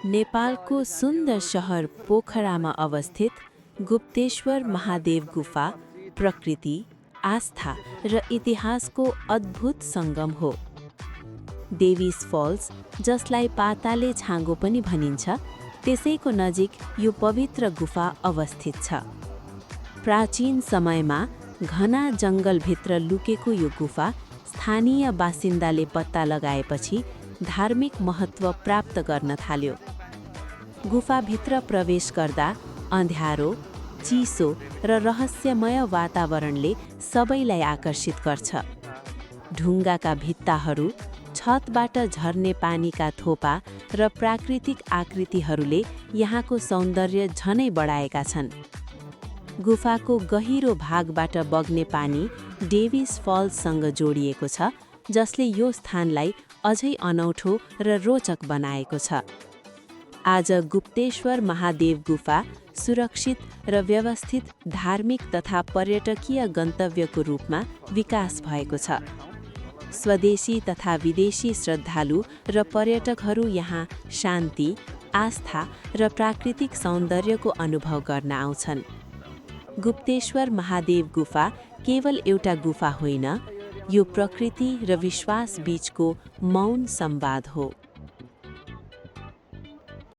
नेपालको सुन्दर शहर पोखरामा अवस्थित गुप्तेश्वर महादेव गुफा प्रकृति, आस्था र इतिहासको अद्भुत सङ्गम हो। देवीस फल्स, जसलाई पाताले छाँगो पनि भनिन्छ, त्यसैको नजिक यो पवित्र गुफा अवस्थित छ। प्राचीन समयमा घना जङ्गलभित्र लुकेको यो गुफा स्थानीय बासिन्दाले पत्ता लगाएपछि धार्मिक महत्त्व प्राप्त गर्न थाल्यो। गुफाभित्र प्रवेश गर्दा अँध्यारो, चिसो र रहस्यमय वातावरणले सबैलाई आकर्षित गर्छ। ढुङ्गाका भित्ताहरू, छतबाट झर्ने पानीका थोपा र प्राकृतिक आकृतिहरूले यहाँको सौन्दर्य झनै बढाएका छन्। गुफाको गहिरो भागबाट बग्ने पानी डेभिस फल्ससँग जोडिएको छ, जसले यो स्थानलाई अझै अनौठो र रोचक बनाएको छ। आज गुप्तेश्वर महादेव गुफा सुरक्षित र व्यवस्थित धार्मिक तथा पर्यटकीय गन्तव्यको रूपमा विकास भएको छ। स्वदेशी तथा विदेशी श्रद्धालु र पर्यटकहरू यहाँ शान्ति, आस्था र प्राकृतिक सौन्दर्यको अनुभव गर्न आउँछन्। गुप्तेश्वर महादेव गुफा केवल एउटा गुफा होइन, यो प्रकृति र विश्वास बीचको मौन संवाद हो।